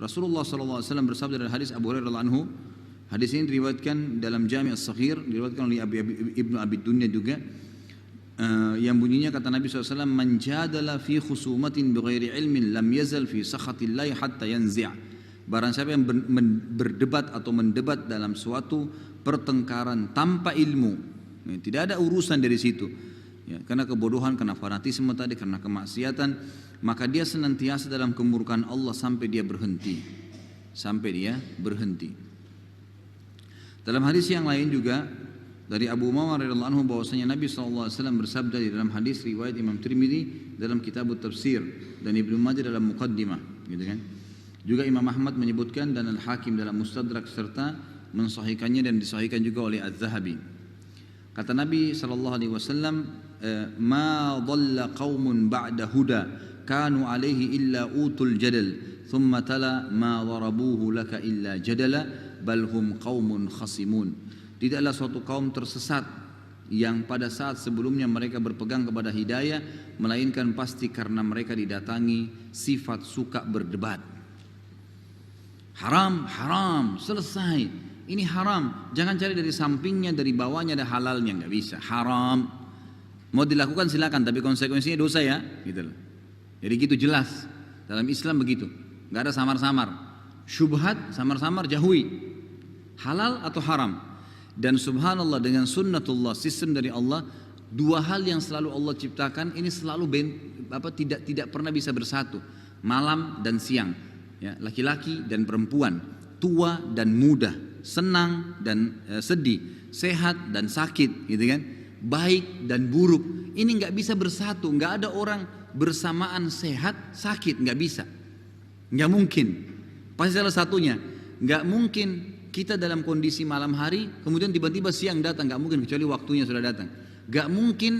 Rasulullah SAW bersabda dalam hadis Abu Hurairah radhiyallahu anhu. Hadis ini diriwayatkan dalam Jami' As-Saghir, diriwayatkan oleh Ibnu Abi Dunya juga. Yang bunyinya kata Nabi SAW, "Man jadala fi khusumatin bighairi ilmin lam yazal fi sakhatillahi hatta yanzi'." Barang siapa yang berdebat atau mendebat dalam suatu pertengkaran tanpa ilmu, tidak ada urusan dari situ, ya, karena kebodohan, karena fanatisme tadi, karena kemaksiatan, maka dia senantiasa dalam kemurkaan Allah sampai dia berhenti. Dalam hadis yang lain juga dari Abu Umamah radhiyallahu anhu bahwasanya Nabi SAW bersabda di dalam hadis riwayat Imam Tirmidzi dalam kitab Tafsir dan Ibnu Majah dalam Muqaddimah, gitu kan. Juga Imam Ahmad menyebutkan dan Al-Hakim dalam Mustadrak serta mensahihkannya dan disahihkan juga oleh Az-Zahabi. Kata Nabi SAW, "Ma dhalla qaumun ba'da huda kanu alaihi illa utul jadal, thumma tala ma darabuhu laka illa jadala, bal hum qaumun khasimun." Tidaklah suatu kaum tersesat yang pada saat sebelumnya mereka berpegang kepada hidayah, melainkan pasti karena mereka didatangi sifat suka berdebat. Haram, haram, selesai. Ini haram, jangan cari dari sampingnya, dari bawahnya ada halalnya, nggak bisa. Haram, mau dilakukan silakan, tapi konsekuensinya dosa ya, gitu loh. Jadi gitu jelas dalam Islam begitu, nggak ada samar-samar. Syubhat samar-samar jauhi, halal atau haram. Dan subhanallah dengan sunnatullah, sistem dari Allah, dua hal yang selalu Allah ciptakan ini selalu tidak pernah bisa bersatu, malam dan siang, ya, laki-laki dan perempuan, tua dan muda, senang dan sedih, sehat dan sakit, gitu kan, baik dan buruk. Ini nggak bisa bersatu, nggak ada orang bersamaan sehat sakit, nggak bisa, nggak mungkin. Pasti salah satunya. Nggak mungkin kita dalam kondisi malam hari kemudian tiba-tiba siang datang, nggak mungkin, kecuali waktunya sudah datang. Nggak mungkin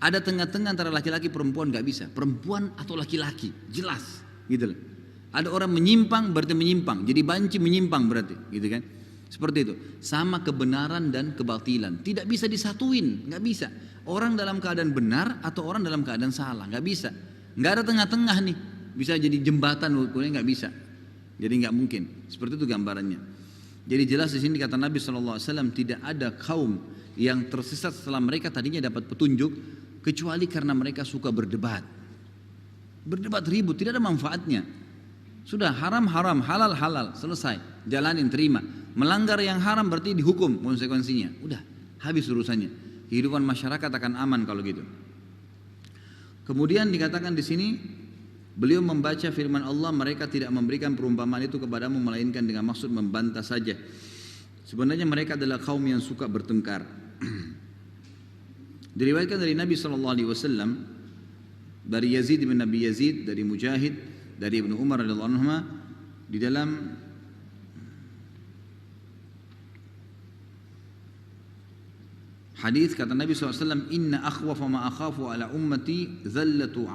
ada tengah-tengah antara laki-laki perempuan, nggak bisa. Perempuan atau laki-laki, jelas, gitu loh. Ada orang menyimpang berarti menyimpang, jadi banci menyimpang berarti, gitu kan? Seperti itu. Sama kebenaran dan kebatilan, tidak bisa disatuin, nggak bisa. Orang dalam keadaan benar atau orang dalam keadaan salah, nggak bisa. Nggak ada tengah-tengah nih, bisa jadi jembatan ukurnya, nggak bisa. Jadi nggak mungkin. Seperti itu gambarannya. Jadi jelas di sini kata Nabi SAW, tidak ada kaum yang tersesat setelah mereka tadinya dapat petunjuk, kecuali karena mereka suka berdebat. Berdebat ribut, tidak ada manfaatnya. Sudah haram, halal, halal, selesai. Jalanin, terima. Melanggar yang haram berarti dihukum konsekuensinya. Udah, habis urusannya. Kehidupan masyarakat akan aman kalau gitu. Kemudian dikatakan di sini, beliau membaca firman Allah, mereka tidak memberikan perumpamaan itu kepadamu melainkan dengan maksud membantah saja. Sebenarnya mereka adalah kaum yang suka bertengkar. Diriwayatkan dari Nabi SAW, dari Yazid bin Nabi Yazid, dari Mujahid, dari Ibnu Umar radhiyallahu anhu, di dalam hadis kata Nabi SAW, "Inna akhwafa ma akhafu ala ummati zallatu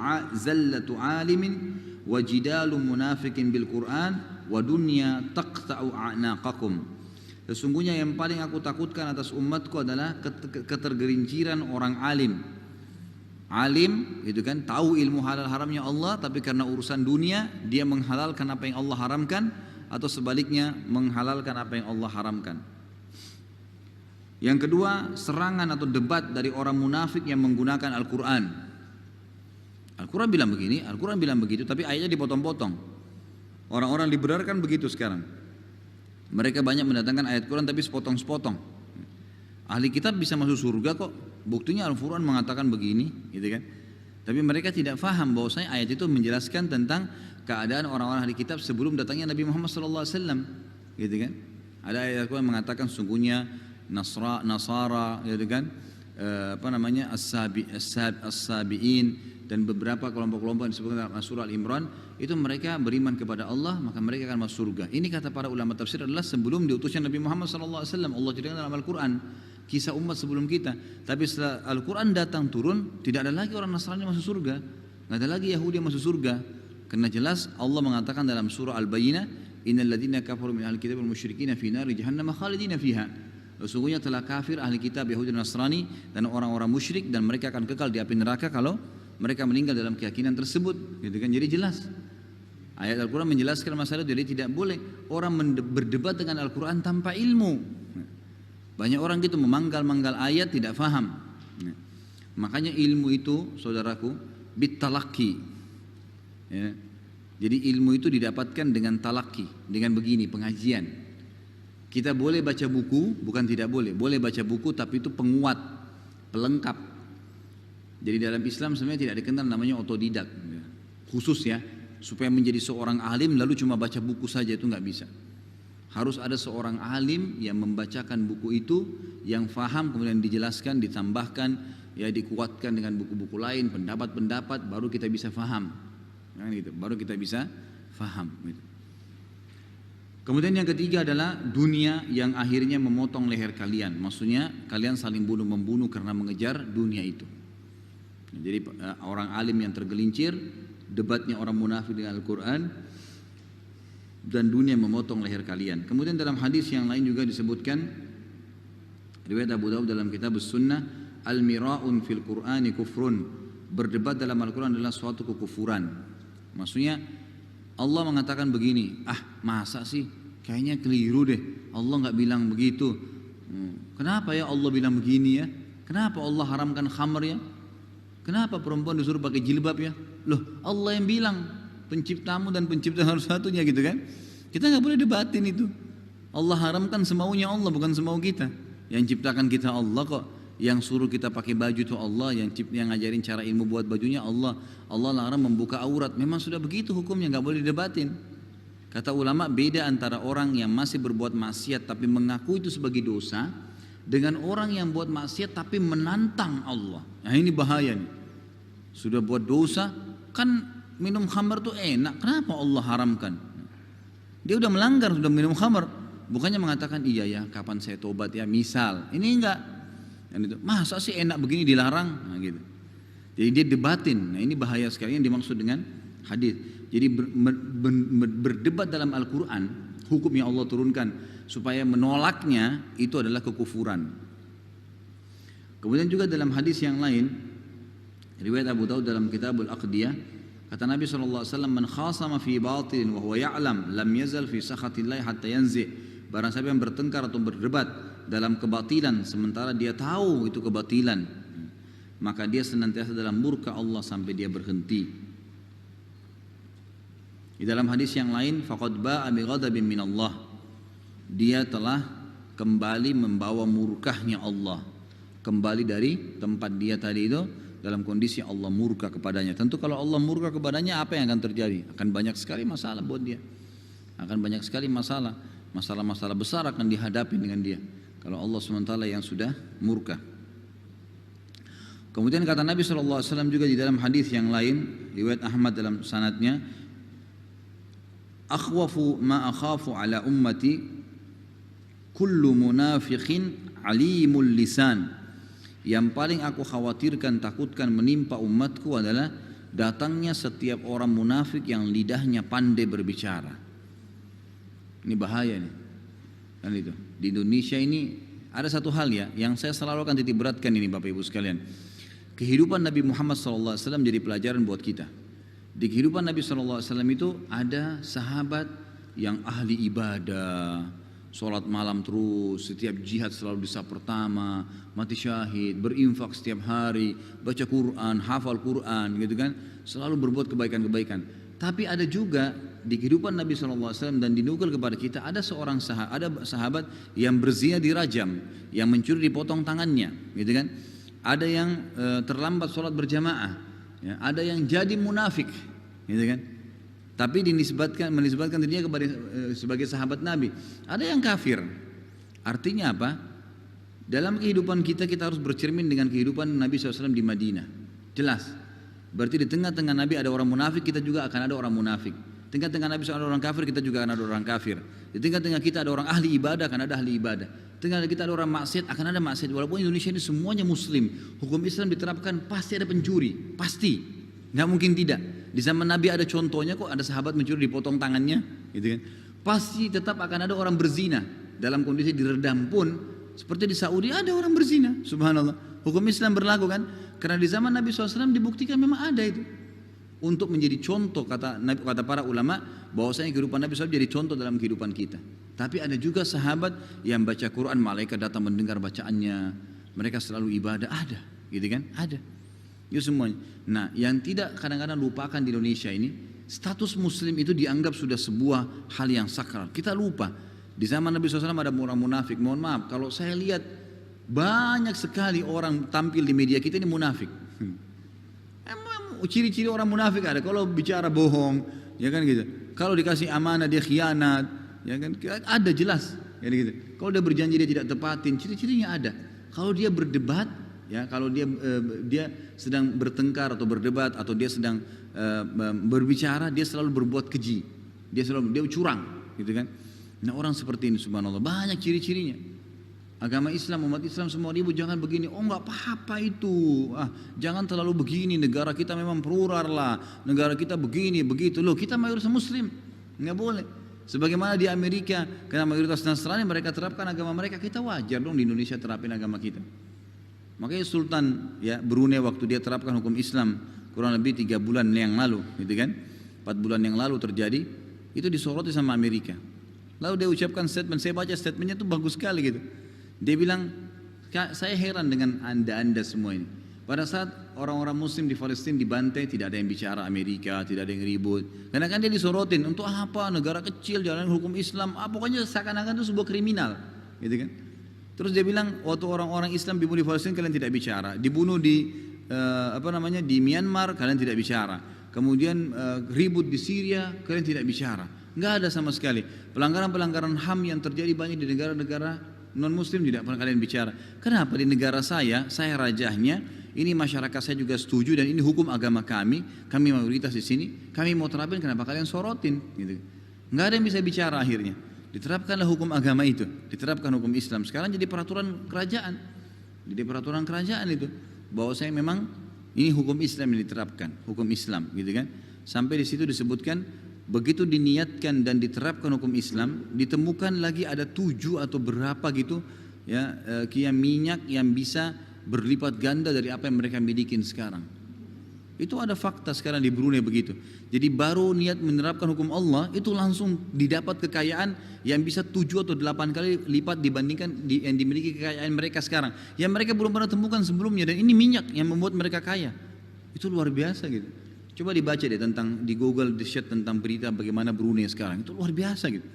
alimin wa jidalu munafikin bil Qur'an wa dunya taqta'u a'naqakum." Sesungguhnya yang paling aku takutkan atas umatku adalah ketergelinciran orang alim. Alim itu kan tahu ilmu halal haramnya Allah, tapi karena urusan dunia dia menghalalkan apa yang Allah haramkan, atau sebaliknya menghalalkan apa yang Allah haramkan. Yang kedua, serangan atau debat dari orang munafik yang menggunakan Al-Quran. Al-Quran bilang begini, Al-Quran bilang begitu, tapi ayatnya dipotong-potong. Orang-orang liberal kan begitu sekarang. Mereka banyak mendatangkan ayat Quran tapi sepotong-sepotong. Ahli kitab bisa masuk surga kok, buktinya Al-Quran mengatakan begini, gitu kan. Tapi mereka tidak faham bahwasanya ayat itu menjelaskan tentang keadaan orang-orang ahli kitab sebelum datangnya Nabi Muhammad SAW, gitu kan. Ada ayat Al-Quran mengatakan sungguhnya Nasara, gitu kan, as-sabi'in dan beberapa kelompok-kelompok yang disebutkan dalam surah Al-Imran, itu mereka beriman kepada Allah maka mereka akan masuk surga. Ini kata para ulama tafsir adalah sebelum diutusnya Nabi Muhammad SAW. Allah ceritakan dalam Al-Quran kisah umat sebelum kita. Tapi setelah Al-Quran datang turun, tidak ada lagi orang Nasrani masuk surga, tidak ada lagi Yahudi masuk surga, karena jelas Allah mengatakan dalam surah Al-Bayyinah, innal ladzina kafaru min ahli kitab wal musyrikina fi nari jahannam khalidina fiha. Sesungguhnya telah kafir ahli kitab Yahudi dan Nasrani dan orang-orang musyrik, dan mereka akan kekal di api neraka kalau mereka meninggal dalam keyakinan tersebut, gitu kan. Jadi jelas Ayat Al-Quran menjelaskan masalah itu, jadi tidak boleh orang berdebat dengan Al-Quran tanpa ilmu. Banyak orang gitu memanggal-manggal ayat tidak faham. Makanya ilmu itu saudaraku bitalaki. Ya. Jadi ilmu itu didapatkan dengan talaki, dengan begini pengajian. Kita boleh baca buku, bukan tidak boleh, boleh baca buku tapi itu penguat, pelengkap. Jadi dalam Islam sebenarnya tidak dikenal namanya otodidak, khusus ya. Supaya menjadi seorang alim lalu cuma baca buku saja itu nggak bisa. Harus ada seorang alim yang membacakan buku itu, yang faham kemudian dijelaskan, ditambahkan, ya dikuatkan dengan buku-buku lain, pendapat-pendapat, baru kita bisa faham. Nah, gitu. Baru kita bisa faham. Gitu. Kemudian yang ketiga adalah dunia yang akhirnya memotong leher kalian. Maksudnya kalian saling bunuh-membunuh karena mengejar dunia itu. Jadi orang alim yang tergelincir, debatnya orang munafik dengan Al-Quran, dan dunia memotong leher kalian. Kemudian dalam hadis yang lain juga disebutkan, riwayat Abu Daud dalam kitab Sunnah, al-mira'un fil Qur'ani kufrun, berdebat dalam Al-Quran adalah suatu kekufuran. Maksudnya Allah mengatakan begini, masa sih, kayaknya keliru deh, Allah nggak bilang begitu. Kenapa ya Allah bilang begini ya? Kenapa Allah haramkan khamr ya? Kenapa perempuan disuruh pakai jilbab ya? Loh, Allah yang bilang, penciptamu dan pencipta harus satunya gitu kan. Kita nggak boleh debatin itu. Allah haramkan semaunya Allah, bukan semau kita. Yang ciptakan kita Allah kok. Yang suruh kita pakai baju itu Allah, yang ngajarin cara ilmu buat bajunya Allah. Allah larang membuka aurat. Memang sudah begitu hukumnya, nggak boleh debatin. Kata ulama, beda antara orang yang masih berbuat maksiat tapi mengaku itu sebagai dosa, dengan orang yang buat maksiat tapi menantang Allah. Nah ini bahaya nih. Sudah buat dosa, kan minum khamar tuh enak, kenapa Allah haramkan? Dia udah melanggar, sudah minum khamar. Bukannya mengatakan iya ya, kapan saya tobat ya, misal. Ini enggak. Itu, masa sih enak begini dilarang? Nah, gitu. Jadi dia debatin. Nah ini bahaya sekali yang dimaksud dengan hadis. Jadi berdebat dalam Al-Quran, hukum yang Allah turunkan supaya menolaknya itu adalah kekufuran. Kemudian juga dalam hadis yang lain, riwayat Abu Daud dalam Kitabul Aqdiyah, kata Nabi SAW, man khasama fi batilin wa huwa ya'lam lam yazal fi sakhatillahi hatta yanzi. Barang siapa yang bertengkar atau berdebat dalam kebatilan sementara dia tahu itu kebatilan, maka dia senantiasa dalam murka Allah sampai dia berhenti. Di dalam hadis yang lain, faqad ba'a bi ghadabin min Allah. Dia telah kembali membawa murkahnya Allah. Kembali dari tempat dia tadi itu dalam kondisi Allah murka kepadanya. Tentu kalau Allah murka kepadanya, apa yang akan terjadi? Akan banyak sekali masalah buat dia. Akan banyak sekali masalah. Masalah-masalah besar akan dihadapi dengan dia. Kalau Allah SWT yang sudah murka. Kemudian kata Nabi SAW juga di dalam hadis yang lain, riwayat Ahmad dalam sanadnya, akhwafu ma akhafu ala ummati kullu munafiqin alimul lisan. Yang paling aku khawatirkan, takutkan menimpa umatku adalah datangnya setiap orang munafik yang lidahnya pandai berbicara. Ini bahaya nih. Dan itu di Indonesia ini ada satu hal ya yang saya selalu akan titik beratkan ini Bapak Ibu sekalian. Kehidupan Nabi Muhammad SAW jadi pelajaran buat kita. Di kehidupan Nabi SAW itu ada sahabat yang ahli ibadah, sholat malam terus, setiap jihad selalu di saf pertama, mati syahid, berinfak setiap hari, baca Quran, hafal Quran, gitu kan, selalu berbuat kebaikan-kebaikan. Tapi ada juga di kehidupan Nabi SAW dan dinukil kepada kita ada seorang sahabat yang berzina dirajam, yang mencuri dipotong tangannya, gitu kan. Ada yang terlambat sholat berjamaah, ya, ada yang jadi munafik, gitu kan. Tapi menisbatkan dirinya kepada sebagai sahabat Nabi. Ada yang kafir. Artinya apa? Dalam kehidupan kita harus bercermin dengan kehidupan Nabi SAW di Madinah. Jelas. Berarti di tengah-tengah Nabi ada orang munafik, kita juga akan ada orang munafik. Di tengah-tengah Nabi SAW ada orang kafir, kita juga akan ada orang kafir. Di tengah-tengah kita ada orang ahli ibadah, akan ada ahli ibadah. Di tengah-tengah kita ada orang maksiat, akan ada maksiat. Walaupun Indonesia ini semuanya Muslim, hukum Islam diterapkan, pasti ada pencuri, pasti. Nggak mungkin tidak. Di zaman Nabi ada contohnya kok, ada sahabat mencuri dipotong tangannya, gitu kan. Pasti tetap akan ada orang berzina. Dalam kondisi diredam pun, seperti di Saudi ada orang berzina, subhanallah. Hukum Islam berlaku kan? Karena di zaman Nabi SAW dibuktikan memang ada itu. untuk menjadi contoh, kata para ulama bahwasanya kehidupan Nabi SAW jadi contoh dalam kehidupan kita. Tapi ada juga sahabat yang baca Quran, malaikat datang mendengar bacaannya, mereka selalu ibadah, ada, gitu kan? Ada. Itu semuanya. Nah, yang tidak kadang-kadang lupakan di Indonesia ini, status muslim itu dianggap sudah sebuah hal yang sakral. Kita lupa. Di zaman Nabi SAW ada orang munafik. Mohon maaf, kalau saya lihat banyak sekali orang tampil di media kita ini munafik. Emang ciri-ciri orang munafik ada. Kalau bicara bohong, ya kan gitu. Kalau dikasih amanah dia khianat, ya kan? Ada jelas. Ya gitu. Kalau dia berjanji dia tidak tepatin, ciri-cirinya ada. Kalau dia berdebat, ya kalau dia sedang bertengkar atau berdebat atau dia sedang berbicara, dia selalu berbuat keji. Dia curang, gitu kan? Nah, orang seperti ini subhanallah banyak ciri-cirinya. Agama Islam, umat Islam semua ribut jangan begini. Oh, enggak apa-apa itu. Jangan terlalu begini, negara kita memang plural lah. Negara kita begini, begitu. Loh, kita mayoritas muslim. Enggak boleh. Sebagaimana di Amerika, karena mayoritas Nasrani mereka terapkan agama mereka, kita wajar dong di Indonesia terapin agama kita. Makanya Sultan ya Brunei waktu dia terapkan hukum Islam kurang lebih 3 bulan yang lalu, gitu kan? 4 bulan yang lalu terjadi, itu disoroti sama Amerika. Lalu dia ucapkan statement, saya baca statementnya itu bagus sekali gitu. Dia bilang, saya heran dengan anda semua ini. Pada saat orang-orang muslim di Palestina dibantai, tidak ada yang bicara Amerika, tidak ada yang ribut. Karena kan dia disorotin, untuk apa negara kecil jalan hukum Islam, pokoknya seakan-akan itu sebuah kriminal, gitu kan. Terus dia bilang, waktu orang-orang Islam dibunuh di Palestina kalian tidak bicara, dibunuh di di Myanmar kalian tidak bicara, kemudian ribut di Syria kalian tidak bicara, nggak ada sama sekali. Pelanggaran-pelanggaran HAM yang terjadi banyak di negara-negara non-Muslim tidak pernah kalian bicara. Kenapa di negara saya rajahnya, ini masyarakat saya juga setuju dan ini hukum agama kami mayoritas di sini, kami mau terapin, kenapa kalian sorotin? Gitu. Nggak ada yang bisa bicara akhirnya. Diterapkanlah hukum agama itu, diterapkan hukum Islam. Sekarang jadi peraturan kerajaan, itu. Bahwa saya memang ini hukum Islam yang diterapkan, hukum Islam, gitu kan? Sampai di situ disebutkan begitu diniatkan dan diterapkan hukum Islam, ditemukan lagi ada 7 atau berapa gitu, ya, kian minyak yang bisa berlipat ganda dari apa yang mereka milikin sekarang. Itu ada fakta sekarang di Brunei begitu. Jadi baru niat menerapkan hukum Allah itu langsung didapat kekayaan yang bisa 7 atau 8 kali lipat dibandingkan yang dimiliki kekayaan mereka sekarang. Yang mereka belum pernah temukan sebelumnya, dan ini minyak yang membuat mereka kaya. Itu luar biasa gitu. Coba dibaca deh tentang di Google, di share tentang berita bagaimana Brunei sekarang. Itu luar biasa gitu.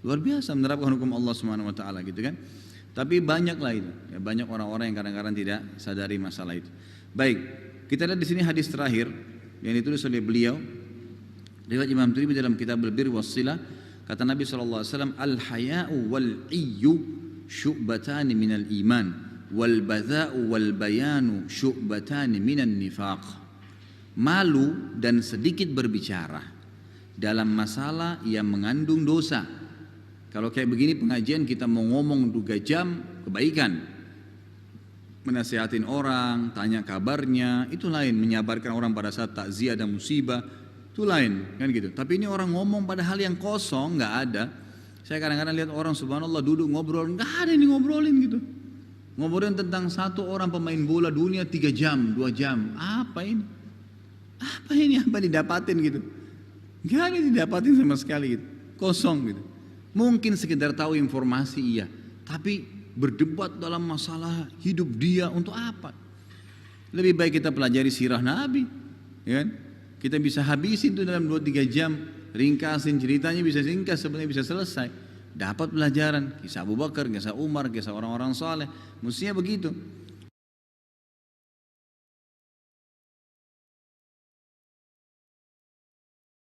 Luar biasa menerapkan hukum Allah Subhanahu wa taala gitu kan. Tapi banyaklah itu. Ya, banyak orang-orang yang kadang-kadang tidak sadari masalah itu. Baik. Kita lihat di sini hadis terakhir yang ditulis oleh beliau riwayat Imam Tirmidzi dalam kitab Al-Bir Wassilah, kata Nabi SAW, al-haya'u wal-iyyu syu'batani minal iman wal badha'u wal bayanu syu'batani minan nifaq. Malu dan sedikit berbicara dalam masalah yang mengandung dosa. Kalau kayak begini pengajian kita mau ngomong 2 jam kebaikan, menasihatin orang, tanya kabarnya, itu lain. Menyabarkan orang pada saat takziah dan musibah, itu lain, kan gitu. Tapi ini orang ngomong pada hal yang kosong, nggak ada. Saya kadang-kadang lihat orang subhanallah duduk ngobrol, nggak ada yang ngobrolin gitu. Ngobrolin tentang 1 orang pemain bola dunia 3 jam, 2 jam. Apa ini? Apa didapatin gitu? Nggak ada yang didapatin sama sekali gitu. Kosong gitu. Mungkin sekedar tahu informasi iya, tapi berdebat dalam masalah hidup dia untuk apa? Lebih baik kita pelajari sirah Nabi, ya kan? Kita bisa habisin itu dalam 2-3 jam, ringkasin ceritanya, bisa ringkas sebenarnya, bisa selesai. Dapat pelajaran, kisah Abu Bakar, kisah Umar, kisah orang-orang saleh, mestinya begitu.